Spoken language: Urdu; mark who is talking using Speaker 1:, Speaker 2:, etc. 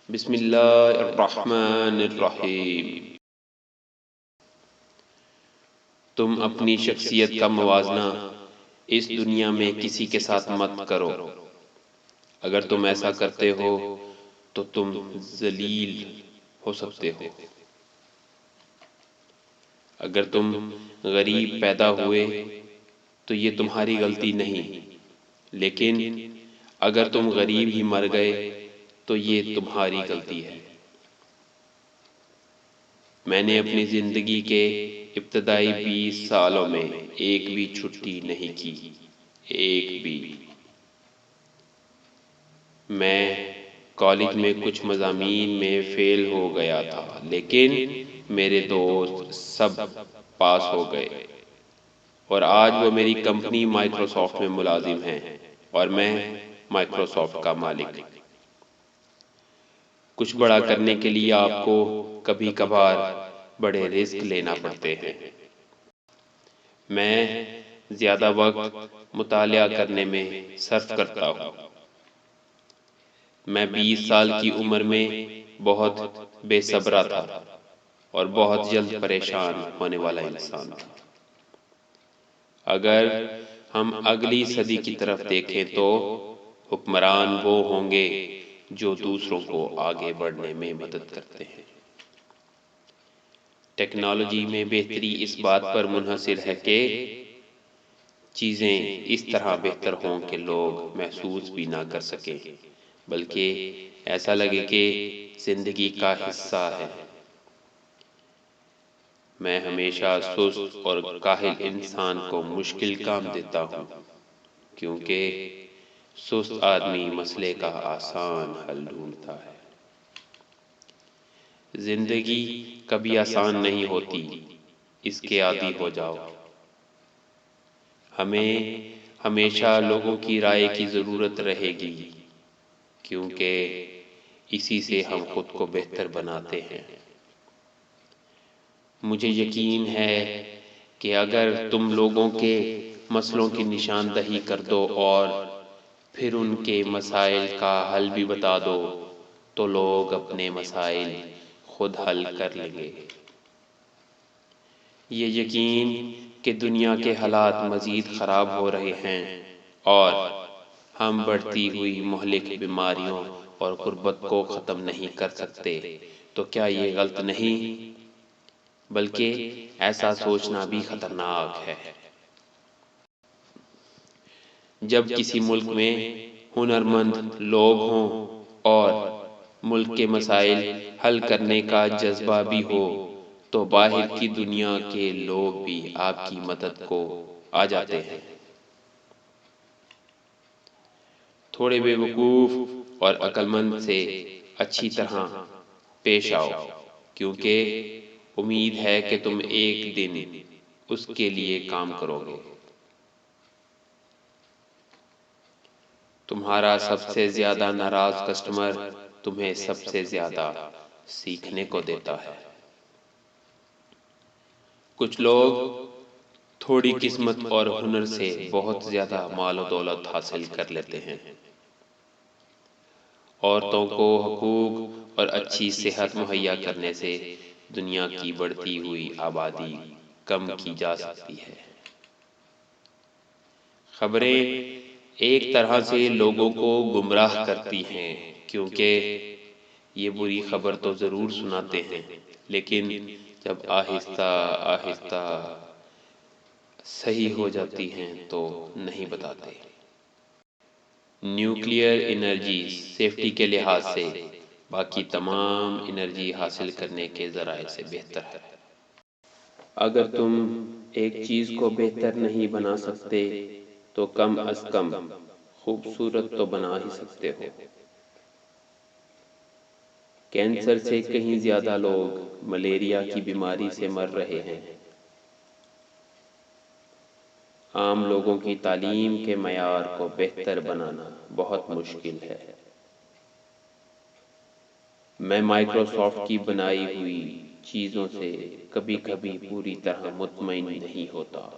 Speaker 1: بسم اللہ الرحمن الرحیم۔ تم اپنی شخصیت کا موازنہ اس دنیا میں کسی کے ساتھ مت کرو۔ اگر تم ایسا کرتے ہو تو تم ذلیل ہو سکتے ہو۔ اگر تم غریب پیدا ہوئے تو یہ تمہاری غلطی نہیں، لیکن اگر تم غریب ہی مر گئے تو یہ تمہاری غلطی ہے۔ میں نے اپنی زندگی کے ابتدائی 20 سالوں میں ایک بھی چھٹی نہیں کی، ایک بھی۔ میں کالج میں کچھ مضامین میں فیل ہو گیا تھا، لیکن میرے دوست سب پاس ہو گئے، اور آج وہ میری کمپنی مائیکروسافٹ میں ملازم ہیں، اور میں مائیکروسافٹ کا مالک۔ کچھ بڑا کرنے کے لیے آپ کو کبھی کبھار بڑے رسک لینا پڑتے ہیں۔ میں زیادہ وقت مطالعہ کرنے میں صرف کرتا ہوں۔ میں 20 سال کی عمر میں بہت بے صبر تھا اور بہت جلد پریشان ہونے والا انسان تھا۔ اگر ہم اگلی صدی کی طرف دیکھیں تو حکمران وہ ہوں گے جو دوسروں کو آگے بڑھنے میں مدد کرتے ہیں۔ ٹیکنالوجی میں بہتری اس بات پر منحصر ہے کہ چیزیں اس طرح بہتر ہوں کہ لوگ محسوس بھی نہ کر سکیں، بلکہ ایسا لگے کہ زندگی کا حصہ ہے۔ میں ہمیشہ سست اور کاہل انسان کو مشکل کام دیتا ہوں، کیونکہ سست آدمی مسئلے کا آسان حل ڈھونڈتا ہے۔ زندگی کبھی آسان نہیں ہوتی، اس کے عادی ہو جاؤ۔ ہمیں ہمیشہ لوگوں کی رائے کی ضرورت رہے گی، کیونکہ اسی سے ہم خود کو بہتر بناتے ہیں۔ مجھے یقین ہے کہ اگر تم لوگوں کے مسئلوں کی نشاندہی کر دو اور پھر ان کے مسائل کا حل بھی بتا دو تو لوگ اپنے مسائل خود حل کر لیں گے۔ یہ یقین کہ دنیا کے حالات مزید خراب ہو رہے ہیں اور ہم بڑھتی ہوئی مہلک بیماریوں اور غربت کو ختم نہیں کر سکتے، تو کیا یہ غلط نہیں؟ بلکہ ایسا سوچنا بھی خطرناک ہے۔ جب کسی ملک میں ہنرمند لوگ ہوں اور ملک کے مسائل حل کرنے کا جذبہ بھی ہو تو باہر کی دنیا کے لوگ بھی آپ کی مدد کو آ جاتے ہیں۔ تھوڑے بے وقوف اور عقل مند سے اچھی طرح پیش آؤ، کیونکہ امید ہے کہ تم ایک دن اس کے لیے کام کرو گے۔ تمہارا سب سے زیادہ ناراض کسٹمر تمہیں سب سے زیادہ سیکھنے کو دیتا ہے۔ کچھ لوگ تھوڑی قسمت اور ہنر سے بہت زیادہ مال و دولت حاصل کر لیتے ہیں۔ عورتوں کو حقوق اور اچھی صحت مہیا کرنے سے دنیا کی بڑھتی ہوئی آبادی کم کی جا سکتی ہے۔ خبریں ایک طرح سے لوگوں کو گمراہ کرتی ہیں، کیونکہ یہ بری خبر تو ضرور سناتے ہیں، لیکن جب آہستہ آہستہ صحیح ہو جاتی ہیں تو نہیں بتاتے۔ نیوکلیئر انرجی سیفٹی کے لحاظ سے باقی تمام انرجی حاصل کرنے کے ذرائع سے بہتر ہے۔ اگر تم ایک چیز کو بہتر نہیں بنا سکتے تو کم از کم خوبصورت تو بنا ہی سکتے ہو۔ کینسر سے کہیں زیادہ لوگ ملیریا کی بیماری سے مر رہے ہیں۔ عام لوگوں کی تعلیم کے معیار کو بہتر بنانا بہت مشکل ہے۔ میں مائیکروسافٹ کی بنائی ہوئی چیزوں سے کبھی کبھی پوری طرح مطمئن نہیں ہوتا۔